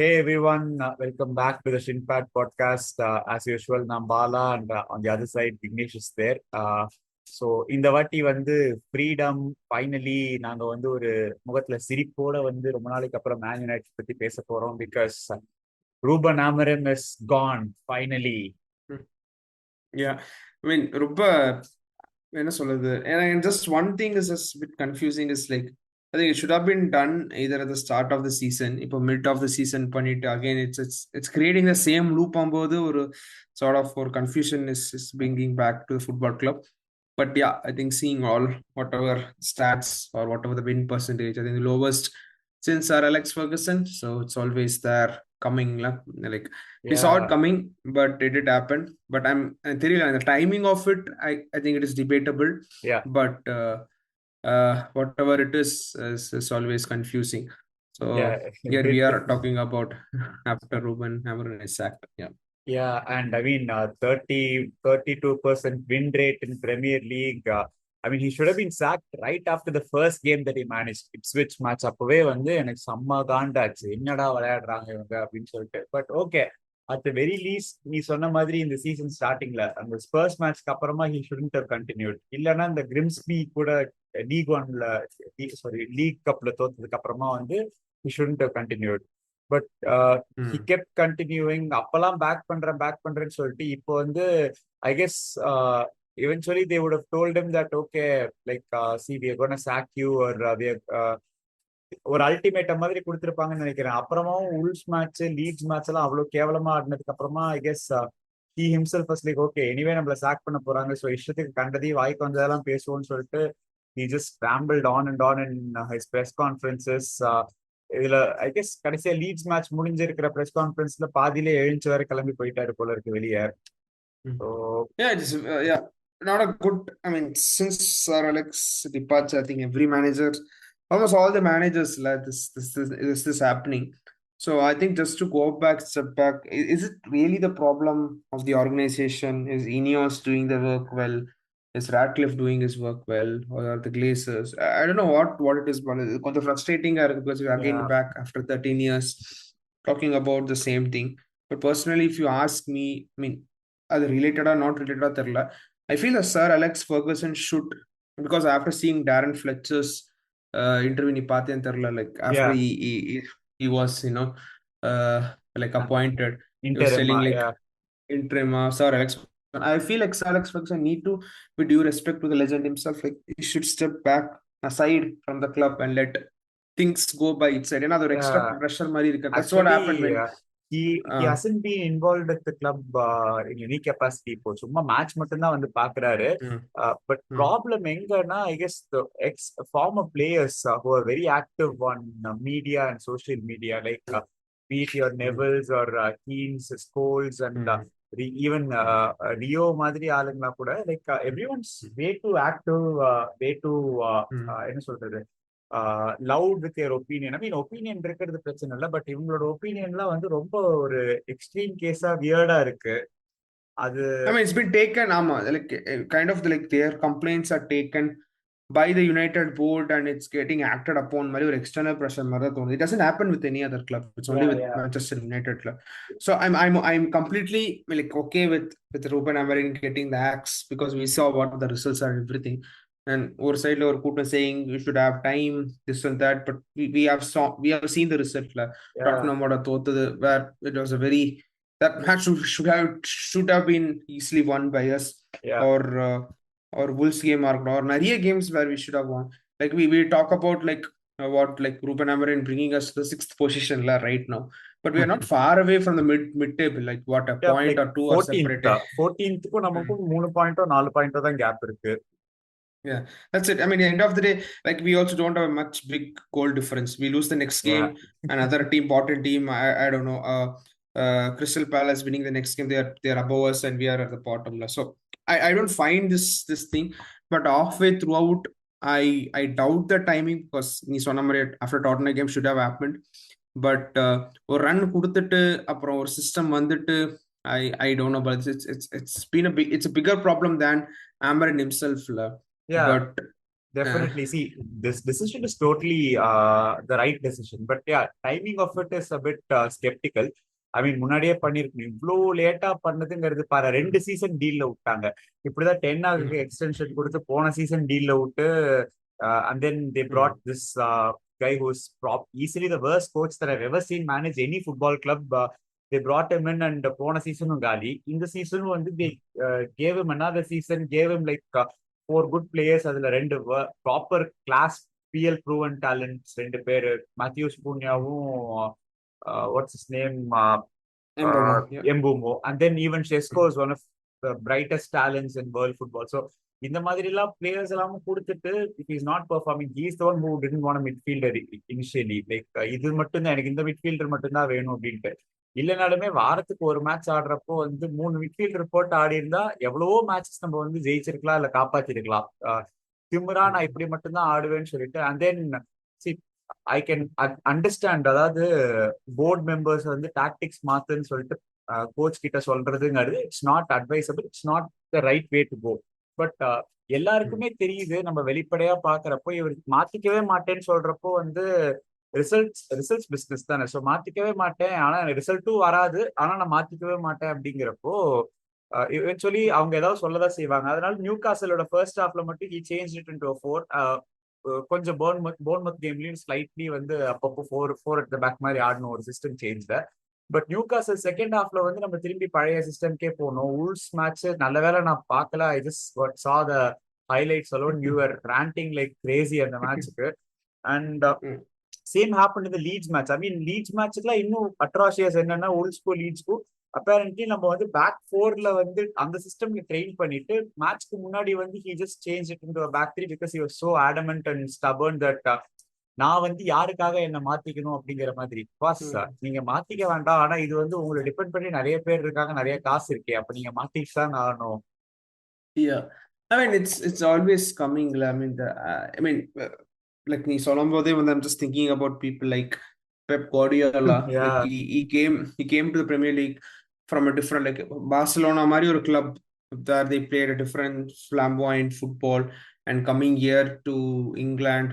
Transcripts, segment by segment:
Hey everyone, welcome back to the Shin Pad Podcast. As usual, I'm Bala and on the other side, Vignesh is there. So இந்த வாட்டி வந்து freedom finally நாங்க வந்து ஒரு முகத்துல சிரிப்போட வந்து ரொம்ப நாளைக்கு அப்புறம் மேன் யுனைடெட் பத்தி பேச போறோம் because Ruben Amorim is gone finally. Mm. Yeah, I mean, ரொம்ப என்ன சொல்றது? And just one thing is just a bit confusing is like I think it should have been done either at the start of the season, இப்போ mid of the season பண்ணிட்டு again it's creating the same loop ஆகும்போது ஒரு sort of ஒரு confusion is bringing back to the football club. But yeah, I think seeing all whatever stats or whatever the win percentage, I think the lowest since Sir Alex Ferguson. So it's always there coming. Like we saw it Yeah, coming, but it did happen. But the timing of it, I think it is debatable. yeah, But whatever it is always confusing. So yeah. here we are talking about after Ruben Amorim is sacked. Yeah. Yeah, and I mean, 32% win rate in Premier League. I mean, he should have been sacked right after the first game that he managed. Ipswich match அப்பவே வந்து எனக்கு செம்ம காண்டாச்சு. என்னடா விளையாடுறாங்க இவங்க அப்படின்னு சொல்லிட்டு. But okay, at the very least நீ சொன்ன மாதிரி இந்த சீசன் ஸ்டார்டிங்ல அந்த ஸ்பர்ஸ் மேட்ச்க்கு அப்புறமா ஹி ஷுடன்ட் ஹவ் கண்டினியூட். இல்லைன்னா இந்த கிரிம்ஸ்பி கூட லீக் ஒன்ல சாரி லீக் கப்ல தோத்ததுக்கு அப்புறமா வந்து he shouldn't have continued. But he Hmm. Kept continuing. அப்பெல்லாம் பேக் பண்றேன்னு சொல்லிட்டு இப்போ வந்து I guess eventually they would have told him that okay, like see we are going to sack you or ஒரு அல்டிமேட்ட மாதிரி கொடுத்துருப்பாங்கன்னு நினைக்கிறேன். அப்புறமாவும் உல்ஸ் மேட்ச் லீட்ஸ் மேட்ச் எல்லாம் அவ்வளவு கேவலமா ஆடினதுக்கு அப்புறமா I guess he himself was like okay anyway நம்மள சாக் பண்ண போறாங்க, ஸோ இஷ்டத்துக்கு கண்டதையும் வாய்க்கு வந்ததெல்லாம் பேசுவோம்னு சொல்லிட்டு he just rambled on and on in his press conferences. இதுல ஐ கெஸ் கடைசியா லீட்ஸ் மேட்ச் முடிஞ்சிருக்கிற பிரஸ் கான்ஃபரன்ஸ்ல பாதியிலே எழுந்து வர கிளம்பி போயிட்டாரு போல இருக்கு வெளியே. Hmm. So Yeah, it's yeah, not a good. I mean, since Sir Alex departure, I think every manager, almost all the managers, like this happening. So I think just to go back, step back, is it really the problem of the organization? Is Ineos doing the work well? Is Radcliffe doing his work well, or are the Glazers? I don't know what it is, but it's quite frustrating because we are again yeah, back after 13 years talking about the same thing. But personally, if you ask me, I mean, அது ரிலேட்டடா not ரிலேட்டடா தெரியல. I feel Sir Alex Ferguson should because after seeing Darren Fletcher's interview நீ பார்த்தேன்னு தெரியல, like after yeah, he was like appointed, he was interim, telling like yeah, interim Sir Alex. I feel like Sir Alex Ferguson need to, with due respect to the legend himself, like he should step back aside from the club and let things go by its side. ஏன்னா அது ஒரு extra yeah. Pressure மாதிரி இருக்கு. That's what Actually, happened when he uh, hasn't been involved with the club in any capacity. இப்போ சும்மா match மட்டும்தான் வந்து பாக்குறாரு. mm, பட் mm, ப்ராப்ளம் எங்கன்னா I guess the ex former players who are very active on media and social media like be it your mm, Nevils or Keanes, Scholes and mm, even Rio மாதிரி ஆளுங்களா கூட like everyone's way too active, way too mm. என்ன சொல்றது loud with your opinion. I mean opinion இருக்கிறது பிரச்சனை இல்லை, but இவங்களோட ஒப்பீனியன்லாம் வந்து ரொம்ப ஒரு எக்ஸ்ட்ரீம் கேஸா வியர்டா இருக்கு அது. I mean, it's been taken, like kind of like their complaints are taken by the United board and it's getting acted upon by external pressure. It doesn't happen with any other club. It's only Yeah, with yeah, Manchester United club. So I'm completely like okay with Ruben Amorim getting the axe because we saw what the results are and everything. And over side or Kuta saying you should have time, this and that. But we have seen the result. yeah, Tottenham where it was a very that match should have been easily won by us yeah, or Wolves game or Naria games where we should have won. Like we talk about like what like Ruben Amorim bringing us to the sixth position right now, but we are not far away from the mid table. Like what a yeah, point like or two are 14th separated. 14th Mm. நமக்கும் 3 பாயிண்டோ 4 பாயிண்டோ தான் gap இருக்கு. Yeah, that's it. I mean, at the end of the day, like we also don't have a much big goal difference. We lose the next Yeah, game, another team, bottom team. I don't know. Crystal Palace winning the next game, they are above us and we are at the bottom. So I don't find this thing, but halfway throughout, I doubt the timing because நீ சொன்ன மாதிரி after Tottenham game should have happened. But ஒரு run கொடுத்துட்டு அப்புறம் ஒரு system வந்துட்டு I don't know, but it's been it's a bigger problem than Amarin himself. yeah. But Definitely. See, this decision is totally the right decision. But yeah, timing of it is a bit skeptical. ஐ மீன் முன்னாடியே பண்ணிருக்கணும். இவ்வளோ லேட்டா பண்ணதுங்கிறது பாரு, 2 season டீல்ல விட்டாங்க. இப்படிதான் 10 ஆகுக்கு extension கொடுத்து போன season டீல்ல விட்டு and then they brought this guy who's easily the worst coach that I've ever seen manage any football club. They brought him in and போன சீசனும் காலி. இந்த சீசனும் வந்து they gave him another season, gave him like 4 good players. அதுல 2 proper class PL proven talents 2 பேரு, Matheus பூன்யாவும் what's his name, Embumo, and then even Shesko is one of the brightest talents in world football. So இந்த மாதிரி எல்லாம் players எல்லாம் கொடுத்துட்டு it is not performing, he is the one who didn't want midfielder initially. Like இது மட்டும் தான் எனக்கு, இந்த மிட்ஃபீல்டர் மட்டும் தான் வேணும் அப்படின்ட்டு. இல்லைனாலுமே வாரத்துக்கு ஒரு மேட்ச் ஆடுறப்போ வந்து 3 மிட்ஃபீல்டர் போட்டு ஆடி இருந்தா எவ்வளவோ மேட்சஸ் நம்ம வந்து ஜெயிச்சிருக்கலாம், இல்ல காப்பாத்திருக்கலாம். திமுறா நான் இப்படி மட்டும்தான் ஆடுவேன்னு சொல்லிட்டு and then I can understand. அதாவது போர்ட் மெம்பர்ஸ் வந்து டாக்டிக்ஸ் மாத்துன்னு சொல்லிட்டு கோச் கிட்ட சொல்றதுங்கிறது it's not advisable, it's not the right way to go. But எல்லாருக்குமே தெரியுது, நம்ம வெளிப்படையா பாக்குறப்போ இவர் மாத்திக்கவே மாட்டேன்னு சொல்றப்போ வந்து ரிசல்ட்ஸ் பிசினஸ் தானே. ஸோ மாத்திக்கவே மாட்டேன், ஆனா ரிசல்ட்டும் வராது, ஆனா நான் மாத்திக்கவே மாட்டேன் அப்படிங்கிறப்போ இவென்ச்சுவலி அவங்க ஏதாவது சொல்லதான் செய்வாங்க. அதனால நியூ காசலோட ஃபர்ஸ்ட் ஹாஃப்ல மட்டும் ஹி சேஞ்ச் இட் இன்டு 4. கொஞ்சம் போர்ன்மத் கேம்லயும் ஸ்லைட்லி வந்து அப்பப்போ 4 அட் த பேக் மாதிரி ஆடணும், ஒரு சிஸ்டம் சேஞ்ச்ல. பட் நியூ காசல் செகண்ட் ஹாஃப்ல வந்து நம்ம திரும்பி பழைய சிஸ்டம்கே போனோம். உல்ஸ் மேட்ச் நல்ல வேலை நான் பார்க்கல, I just saw the highlights alone. You were ranting like crazy அந்த மேட்சுக்கு. And same happen in the Leeds match. I mean Leeds மேட்ச்க்குலாம் இன்னும் அட்ராஷியஸ் என்னன்னா, உல்ஸ்க்கும் லீட்ஸ்க்கும் அப்பேரண்ட்லி நம்ம வந்து பேக் 4ல வந்து அந்த சிஸ்டம்ல ட்ரெயின் பண்ணிட்டு மேட்ச்க்கு முன்னாடி வந்து he just changed it into a back 3 because he was so adamant and stubborn that நான் வந்து யாருக்காக என்ன மாத்திக்கணும் அப்படிங்கிற மாதிரி. பாஸ் நீங்க மாத்திக்க வேண்டாம், ஆனா இது வந்து உங்களை டிபெண்ட் பண்ணி நிறைய பேர் இருக்காங்க, நிறைய காசு இருக்கே, அப்ப நீங்க மாத்திட்டு தான் ஆகணும். Yeah, I mean it's always coming. I mean like நீ சொல்லும் போதே வந்து I'm just thinking about people like Pep Guardiola. Yeah. Like he came to the Premier League from a different, like Barcelona மாதிரி ஒரு club that they played a different flamboyant football, and coming here to England,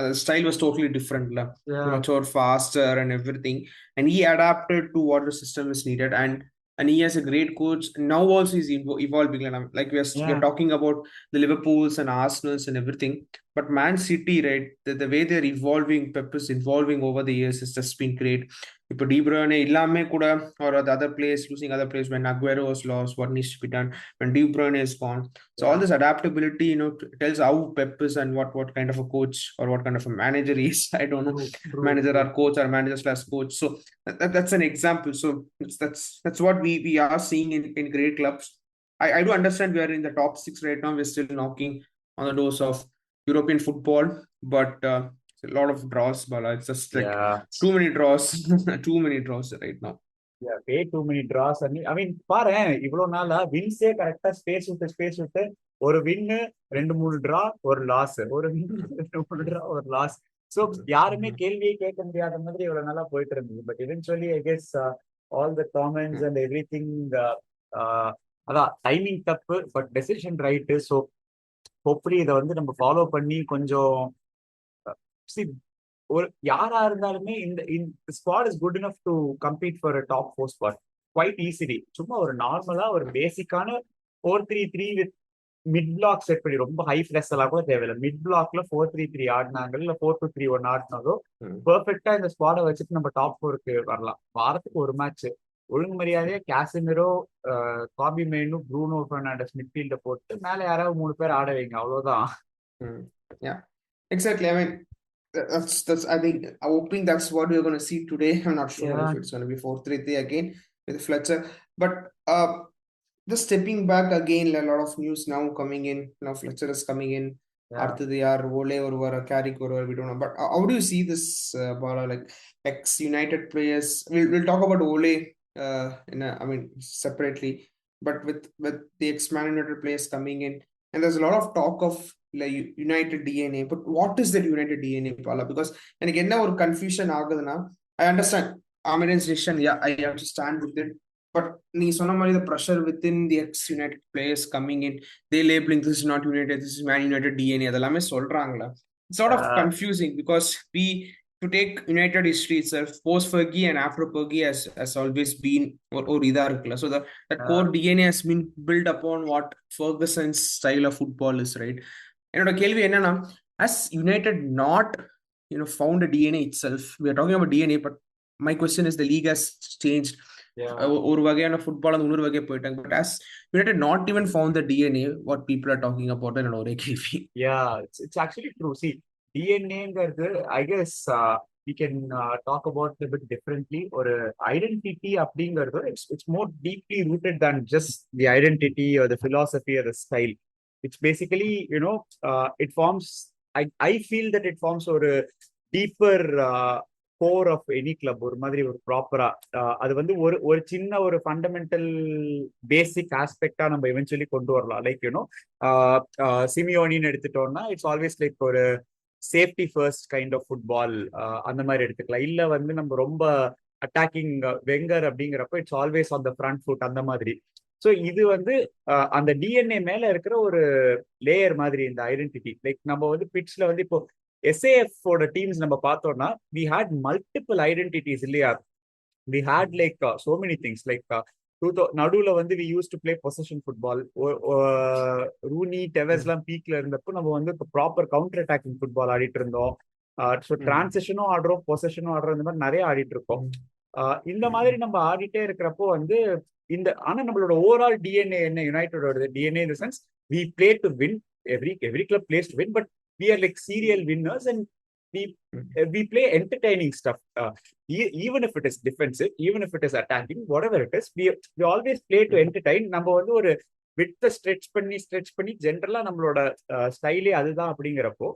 the style was totally different, Yeah. much more faster and everything, and he adapted to what the system is needed, and he has a great coach now. Also he's evolving, like we're talking about the Liverpools and Arsenals and everything, but Man City, right, the way they're evolving, Pep is evolving over the years, has just been great. இப்போ De Bruyne இல்லாமே கூட, or the other players, losing other players, when Aguero was lost, what needs to be done when De Bruyne is gone. So all this adaptability, tells how Pep is and what kind of a coach or what kind of a manager he is. I don't know, manager or coach or manager slash coach. So that's an example. So that's what we are seeing in great clubs. I do understand we are in the top 6 right now. We're still knocking on the doors of European football, but a lot of draws, Bala. It's just like too many draws, too many draws right now. Yeah, way too many draws. I mean பாரு, இவ்வளவு நாளா வின்ஸே கரெக்டா space விட்டு ஒரு வின்னு 2-3 draw ஒரு loss, ஒரு win 2-3 draw ஒரு loss. So யாருமே கேள்வியே கேட்க முடியாத மாதிரி இவ்வளவு நாளா போயிட்டு இருந்தது. But eventually I guess all the comments and everything, அதான் டைமிங் தப்பு, but decision right. So hopefully இதை வந்து நம்ம ஃபாலோ பண்ணி கொஞ்சம் ஒரு யாரா இருந்தாலுமே இந்த squad is good enough to compete for top 4 spot quite easily. சும்மா ஒரு நார்மலா ஒரு பேசிக்கான 4-3-3 வித் மிட் பிளாக் செட் பண்ணி, ரொம்ப ஹை ஃபிளஸ் எல்லாம் கூட தேவையில்லை. மிட் பிளாக்ல 4-3-3 ஆடினாங்க, இல்ல 4-2-3-1 ஆடினாலோ பெர்ஃபெக்டா இந்த ஸ்குவாடை வச்சுட்டு நம்ம டாப் 4க்கு வரலாம். வாரத்துக்கு ஒரு மேட்ச் ஒழுங்கு மரியாதையா Casemiro, coffee main, Bruno Fernandes மிட்ஃபீல்ட போட்டு மேல யாராவது 3 பேர் ஆட வைங்க, அவ்வளவுதான். Yeah, exactly. I mean, that's I think, I'm hoping that's what we're going to see today. I'm not sure if it's going to be 4-3-3 again with Fletcher, but just stepping back again, a lot of news now coming in. Now Fletcher is coming in. After they are Ole or Carrick or we don't know, but how do you see this, Bala, like ex-United players? We'll talk about Ole separately, but with the ex-Man United players coming in, and there's a lot of talk of like United DNA. But what is that United DNA, Bala? Because and again now confusion agudana. I understand Amorim's decision. Yeah, I have to stand with it. But நீ சொன்ன மாதிரி the pressure within the ex-United players coming in, they labeling this is not United, this is Man United DNA, அதெல்லாமே சொல்றாங்களா. It's sort of confusing because to take United history itself, post Fergie and after Fergie has always been or இதா இருக்குல்ல. So that core DNA has been built upon what Ferguson's style of football is, right? என்னோட கேள்வி என்னன்னா, as United not found a DNA itself, we are talking about DNA, but my question is the league has changed. ஒரு வகையான football அந்த இன்னொரு வகையை போயிட்டாங்க. But as United not even found the DNA what people are talking about என்னோட ஒரே கேள்வி. It's actually true. See, டிஎன்ஏங்கிறது I guess we can talk about it a bit differently. ஒரு ஐடென்டிட்டி அப்படிங்கிறது it's more deeply rooted than just the identity or the philosophy or the style. It's basically, it forms, I feel that it forms ஒரு deeper core of any club. ஒரு மாதிரி ஒரு ப்ராப்பரா அது வந்து ஒரு சின்ன ஒரு ஃபண்டமெண்டல் பேசிக் ஆஸ்பெக்டா நம்ம எவென்ச்சுவலி கொண்டு வரலாம். லைக் சிமியோனின்னு எடுத்துட்டோம்னா இட்ஸ் ஆல்வேஸ் லைக் ஒரு safety first kind of football அந்த மாதிரி எடுத்துக்கலாம். இல்ல வந்து நம்ம ரொம்ப அட்டாக்கிங் வெங்கர் அப்படிங்கிறப்ப it's always on the front foot அந்த மாதிரி. ஸோ இது வந்து அந்த டிஎன்ஏ மேல இருக்கிற ஒரு லேயர் மாதிரி இந்த ஐடென்டிட்டி. லைக் நம்ம வந்து பிட்ச்ல வந்து இப்போ எஸ்ஏஎஃப் ஓட டீம்ஸ் நம்ம பார்த்தோம்னா வி ஹேட் மல்டிபிள் ஐடென்டிட்டிஸ் இல்லையா. We had like so many things. Like நடுவுல வந்து we use to play position football. Rooney டெவஸ்லாம் பீக்ல இருந்தப்போ நம்ம வந்து ப்ராப்பர் கவுண்டர் அட்டாக்கிங் ஃபுட்பால் ஆடிட்டு இருந்தோம். ஸோ டிரான்சிஷனும் ஆடுறோம், பொசிஷனும் ஆடுறோம், இந்த மாதிரி நிறைய ஆடிட்டு இருக்கோம். இந்த மாதிரி நம்ம ஆடிட்டே இருக்கிறப்போ வந்து ஆனா நம்மளோட ஓவரால் டிஎன்ஏ என்ன, யுனைடெடோட DNA in the sense we play to win. Every club plays to win, but we are like serial winners and we play entertaining stuff. Even if it is defensive, even if it is attacking, whatever it is, we always play to entertain. நம்ம வந்து ஒரு விட்ட stretch பண்ணி ஜென்ரலா நம்மளோட ஸ்டைலே அதுதான் அப்படிங்கிறப்போ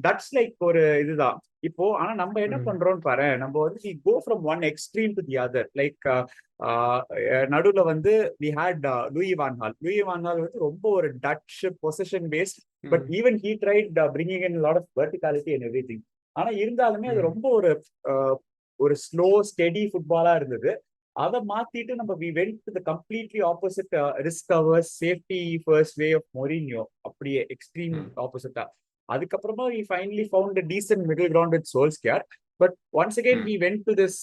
that's like ஒரு இதுதான் இப்போ. ஆனா நம்ம என்ன பண்றோம்னு பாரு, நம்ம வந்து we go from one extreme to the other. Like நடுவுல வந்து we had Louis van Gaal வந்து ரொம்ப ஒரு Dutch possession based, but even he tried bringing in a lot of verticality and everything. ஆனா இருந்தாலுமே அது ரொம்ப ஒரு ஸ்லோ ஸ்டெடி ஃபுட்பாலா இருந்தது. அதை மாத்திட்டு நம்ம we went to the completely opposite risk averse safety first way of Mourinho. அப்படியே எக்ஸ்ட்ரீம் ஆப்போசிட்டா. அதுக்கப்புறமா we finally found a decent middle ground with Solskjaer. But once again we went to this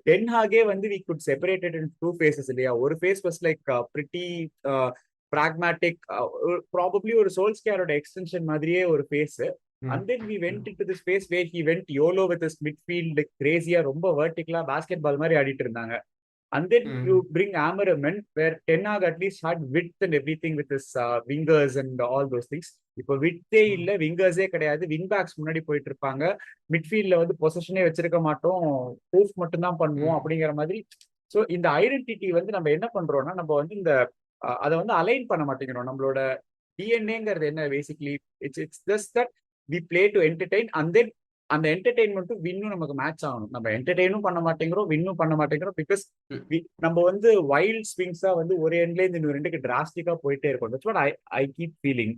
Ten Hage வந்து we could separate it in two phases இல்லையா. ஒரு phase was like pretty pragmatic, probably ஒரு Solskjaer-ஓட extension மாதிரியே ஒரு phase. And then we went into this phase where he went YOLO with his midfield, like crazy-ஆ ரொம்ப vertical-ஆ basketball மாதிரி ஆடிட்டு இருந்தாங்க. And then you bring Amorim in, where Ten Hag at least had width and everything with his wingers and all those things. இப்போ விட்டே இல்ல, விங்கர்ஸே கிடையாது, wing packs முன்னாடி போயிட்டு இருப்பாங்க, மிட்ஃபீல்ட்ல வந்து பொசிஷனே வச்சிருக்க மாட்டோம், பூஃப் மட்டும் தான் பண்ணுவோம் அப்படிங்கிற மாதிரி. ஸோ இந்த ஐடென்டிட்டி வந்து நம்ம என்ன பண்றோம்னா நம்ம வந்து இந்த அதை வந்து அலைன் பண்ண மாட்டேங்கிறோம். நம்மளோட டிஎன்ஏங்கிறது என்ன, basically it's just that we play to entertain. And then அந்த என்டர்டெயின்மெண்ட்டும் வின்னும் நமக்கு மேட்ச் ஆகணும். நம்ம என்டர்டெயினும் பண்ண மாட்டேங்கிறோம், வின்னும் பண்ண மாட்டேங்கிறோம். பிகாஸ் நம்ம வந்து வைல்ட் ஸ்விங்ஸா வந்து ஒரு எண்ட்ல இருந்து இன்னொரு ரெண்டுக்கு டிராஸ்டிக்கா போயிட்டே இருக்கும். That's what I keep feeling.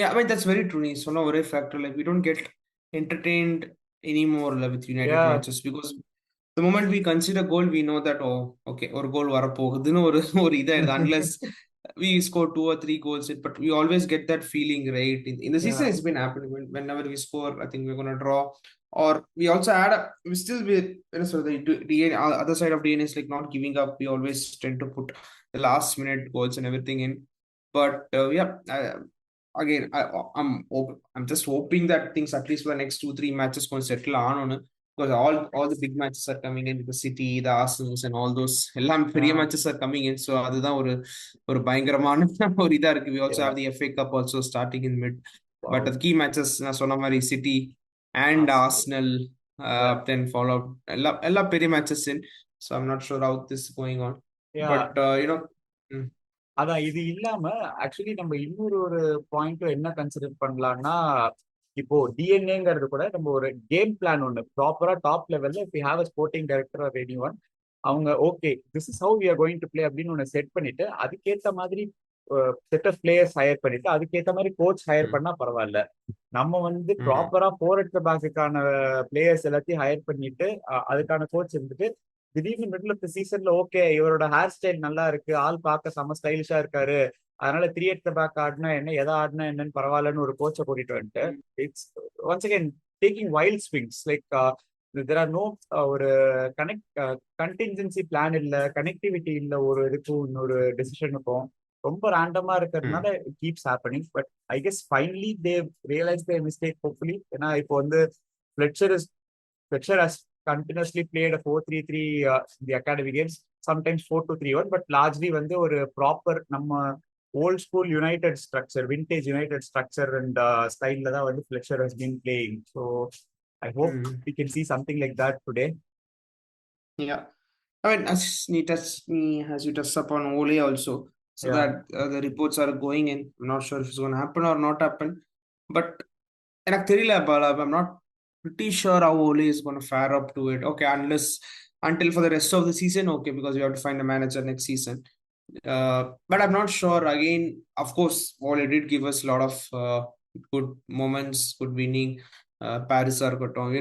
Yeah, I mean that's very true. So no worry factor, like we don't get entertained anymore with United matches, because the moment we consider goal, we know that okay, or goal வரப்போகுதுன்னு ஒரு இதா இருக்கு. Unless we score 2 or 3 goals, but we always get that feeling, right? In the season, it's been happening. Whenever we score, I think we're gonna draw, or we also we still so the DNA, other side of DNA is like not giving up. We always tend to put the last minute goals and everything in. But again, I'm just hoping that things at least for the next 2-3 matches going to settle on it. Because all the big matches are coming in, the City, the Arsenals and all those எல்லாம் பெரிய matches are coming in. So அதுதான் ஒரு பயங்கரமான ஒரு இதா இருக்கு. We also have the FA Cup also starting in mid. But the key matches நான் சொன்ன மாதிரி City and Arsenal then follow எல்லாம் பெரிய matches in. So I'm not sure how this is going on. But அதான் இது இல்லாம actually நம்ம இன்னொரு பாயிண்ட்டும் என்ன கன்சிடர் பண்ணலாம்னா, இப்போ டிஎன்ஏங்கிறது கூட நம்ம ஒரு கேம் பிளான் ஒன்று ப்ராப்பரா டாப் லெவல்ல if we have a sporting director or anyone, அவங்க okay this is how we are going to play அப்படின்னு ஒன்று செட் பண்ணிட்டு அதுக்கேற்ற மாதிரி செட் ஆஃப் பிளேயர்ஸ் ஹையர் பண்ணிட்டு அதுக்கேற்ற மாதிரி கோச் ஹையர் பண்ணா பரவாயில்ல. நம்ம வந்து ப்ராப்பரா போர் அட் த பேக்குக்கான பிளேயர்ஸ் எல்லாத்தையும் ஹையர் பண்ணிட்டு அதுக்கான கோச் இருந்துட்டு திடீர்னு மிடில் ஆஃப் த சீசன்ல ஓகே இவரோட ஹேர் ஸ்டைல் நல்லா இருக்கு, ஆள் பார்க்க செம ஸ்டைலிஷா இருக்காரு, அதனால 3 at the back ஆடினா என்ன எதை ஆடினா என்னன்னு பரவாயில்லன்னு ஒரு கோச்சை கூட்டிட்டு வந்துட்டு it's once again taking wild swings like there are no ஒரு கனெக்ட் கண்டின்ஜென்சி பிளான் இல்ல, கனெக்டிவிட்டி இல்ல, ஒரு இதுக்கும் இன்னொரு டெசிஷனுக்கும் ரொம்ப ரேண்டமா இருக்கிறதுனால keeps happening. But I guess finally they realise their mistake hopefully. ஏன்னா இப்போ வந்து Fletcher is Fletcher has continuously played a 4-3-3 in the academy games, sometimes 4-2-3-1, but largely வந்து ஒரு ப்ராப்பர் நம்ம old school United structure, vintage United structure and ஸ்டைல்ல தான் வந்து Fletcher has been playing. So I hope we can see something like that today. Yeah. I mean, as you touched upon Ole also, so Yeah. that the reports are going in. I'm not sure if it's going to happen or not happen, but எனக்கு தெரியல Bala, I'm not pretty sure how Ole is going to fare up to it. Okay, until for the rest of the season, okay, because we have to find a manager next season. But I'm not sure. Again, of course, Ole did give us a lot of good moments, good winning. Paris or Cotton,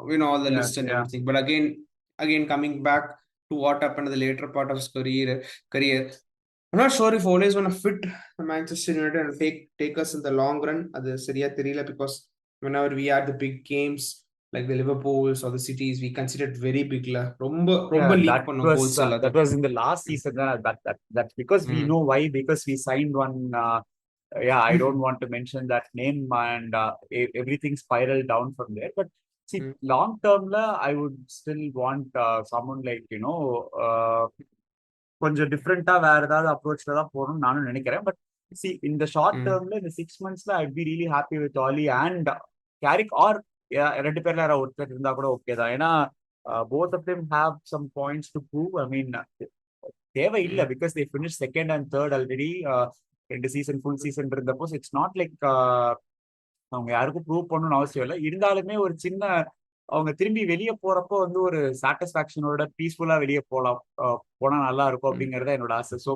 we know all the list and everything. But again, coming back to what happened in the later part of his career, I'm not sure if Ole is going to fit Manchester United and take us in the long run. அது சரியா தெரியல, because whenever we had the big games like the Liverpools or the cities, we considered very big la. ரொம்ப leak பண்ணோம் goals that was in the last season. That's because we know why, because we signed one I don't want to mention that name, and everything spiraled down from there. But see, long term I would still want someone like கொஞ்சம் டிஃப்ரெண்டா வேற ஏதாவது அப்ரோச்ல தான் போகணும்னு நானும் நினைக்கிறேன். But see இந்த short டேர்ம்ல இந்த 6 monthsல I be really happy with Ole and Carrick, or ரெண்டு பேர்ல யாராவது ஒருத்தர் இருந்தா கூட ஓகே தான். ஏன்னா both of them have some points to prove. I mean தேவை இல்லை, because they finish second and third already. 2 season full season இருந்தப்போ இட்ஸ் நாட் லைக் அவங்க யாருக்கும் ப்ரூவ் பண்ணணும்னு அவசியம் இல்லை. இருந்தாலுமே ஒரு சின்ன அவங்க திரும்பி வெளியே போறப்போ வந்து ஒரு சாட்டிஸ்பாக்சனோட பீஸ்ஃபுல்லா வெளியே போனா நல்லா இருக்கும் அப்படிங்கறத என்னோட ஆசை. So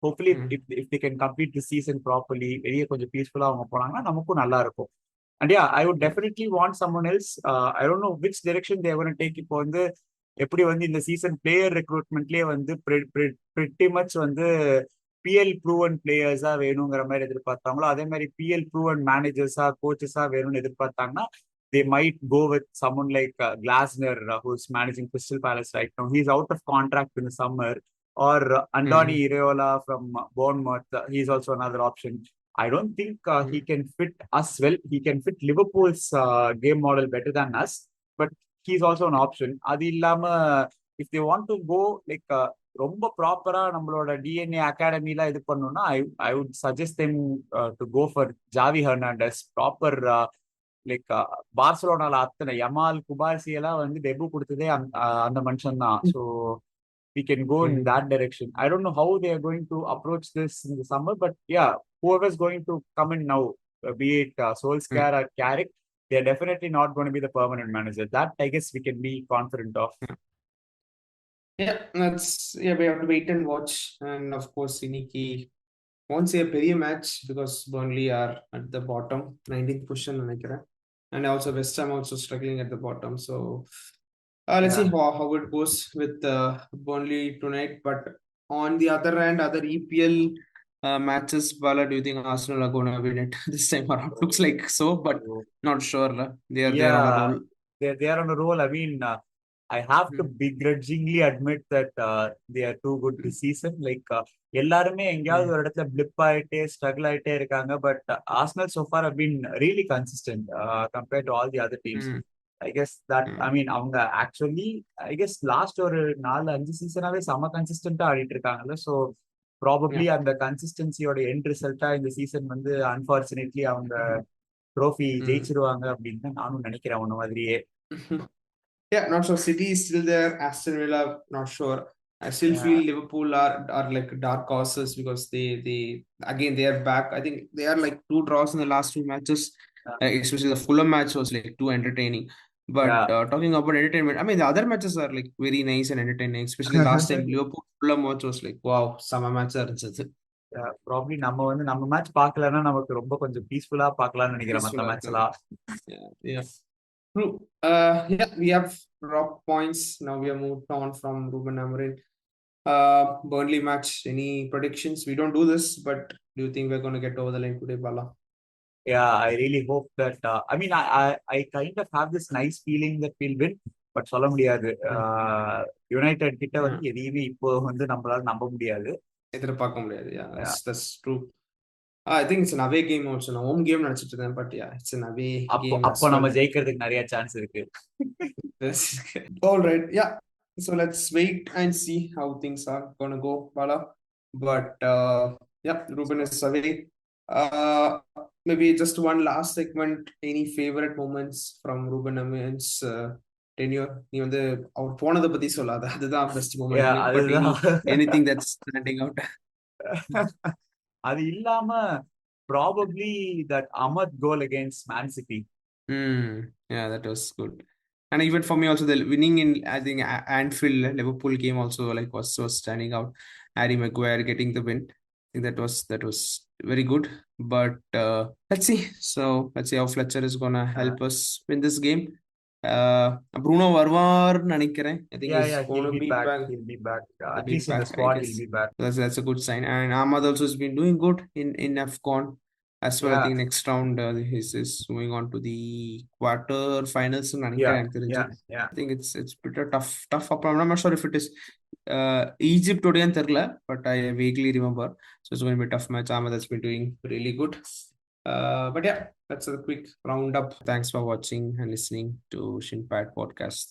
hopefully if they can complete the season properly, வெளியே கொஞ்சம் பீஸ்ஃபுல்லா அவங்க போனாங்கன்னா நமக்கும் நல்லா இருக்கும். And I would definitely want someone else. I don't know which direction they gonna take. இப்போ வந்து எப்படி வந்து இந்த சீசன் பிளேயர் ரெக்ரூட்மெண்ட்லயே வந்து பிரிட்டி மச் வந்து பிஎல் ப்ரூவன் பிளேயர்ஸா வேணுங்கிற மாதிரி எதிர்பார்த்தாங்களோ, அதே மாதிரி பிஎல் ப்ரூவன் மேனேஜர்ஸா கோச்சஸா வேணும்னு எதிர்பார்த்தாங்கன்னா they might go with someone like Glasner, who's managing Crystal Palace right now. He's out of contract in the summer. Or Andoni Iraola from Bournemouth. He's also another option. I don't think he can fit us well. He can fit Liverpool's game model better than us, but he's also an option. அது இல்லாம if they want to go like ரொம்ப ப்ராப்பரா நம்மளோட DNA அகாடமிலாம் இது பண்ணணும்னா I would suggest them to go for Xavi Hernandez. Proper like பார்சலோனால அத்தனை யமால் குபார்சி எல்லாம் வந்து டெபு கொடுத்ததே அந்த மனுஷன் தான். So we can go in that direction. I don't know how they are going to approach this in the summer, but yeah, whoever is going to come in now, be it Solskjaer or Carrick, they are definitely not going to be the permanent manager. That I guess we can be confident of. Yeah, we have to wait and watch. And of course, Iniki won't say a பெரிய match because Burnley are at the bottom, 19th position நினைக்கிறேன். And also West Ham also struggling at the bottom. So let's see how it goes with Burnley tonight. But on the other hand, other EPL matches, Bala, do you think Arsenal are going to win it this time around? Looks like so, but not sure. They are on a roll. They are on a roll. I mean, I have to begrudgingly admit that they are too good this season. Like எல்லாருமே எங்கேயாவது ஒரு இடத்துல flip ஆயிட்டே struggle ஆயிட்டே இருக்காங்க. But Arsenal so far have been really consistent compared to all the other teams. I guess that I mean அவங்க actually I guess last ஒரு 4-5 சீசனாவே செம கன்சிஸ்டன்டா ஆடிட்டு இருக்காங்கல்ல. ஸோ ப்ராபப்ளி அந்த கன்சிஸ்டன்சியோட எண்ட் ரிசல்ட்டா இந்த சீசன் வந்து அன்பார்ச்சுனேட்லி அவங்க ட்ரோஃபி ஜெயிச்சிருவாங்க அப்படின்னு நானும் நினைக்கிறேன் உன்ன மாதிரியே. Yeah, not sure. City is still there. Aston Villa, not sure. I still feel Liverpool are like dark horses because they again they are back. I think they are like 2 draws in the last 2 matches. Especially the Fulham match was like too entertaining. But talking about entertainment, I mean the other matches are like very nice and entertaining. Especially last time Liverpool Fulham match was like wow, sama match இருந்துச்சு. Probably நம்ம வந்து நம்ம match பார்க்கலன்னா நமக்கு ரொம்ப கொஞ்சம் பீஸ்ஃபுல்லா பார்க்கலாம்னு நினைக்கிறேன் மற்ற மேட்ச்லாம். True. Yeah, we have drop points. Now we have moved on from Ruben Amorim. Burnley match. Any predictions? We don't do this, but do you think we're going to get over the line today, Bala? Yeah, I really hope that. I mean, I kind of have this nice feeling that we'll win, but சொல்ல முடியாது. United கிட்ட வந்து எதையுமே இப்போ வந்து நம்மளால நம்ப முடியாது. எதிர்பார்க்க முடியாது. Yeah, that's true. I think it's an away game also. நான் home game நினைச்சிட்டு இருந்தேன், but yeah, it's an away game as அப்போ நம்ம well. ஜெயிக்கிறதுக்கு நிறைய சான்ஸ் இருக்கு. All right, yeah. So let's wait and see how things are gonna go, Bala. But yeah, Ruben is away. Maybe just one last segment. Any favorite moments from Ruben Amorim's tenure? நீ வந்து அவர் போனதை பத்தி சொல்லாத, அதுதான் best Yeah, moment. But anything that's standing out? அது இல்லாம probably that Ahmad goal against Man City. Yeah, that was good. And even for me also, the winning in, I think, Anfield Liverpool game also like was standing out. Harry Maguire getting the win. I think that was very good. But let's see. So let's see how Fletcher is gonna help us win this game. Bruno Varvar நினைக்கிறேன். I think he's going to be back. He'll be back. At He'll be least in the back, I squad, guess. he'll be back. That's a good sign. And Ahmad also has been doing good in AFCON as well. I think next round is moving on to the quarter finals. I think it's pretty tough. I'm not sure if it is Egypt today and but I vaguely remember. So it's going to be a tough match. Ahmad has been doing really good. But yeah, that's a quick roundup. Thanks for watching and listening to Shin Pad Podcast.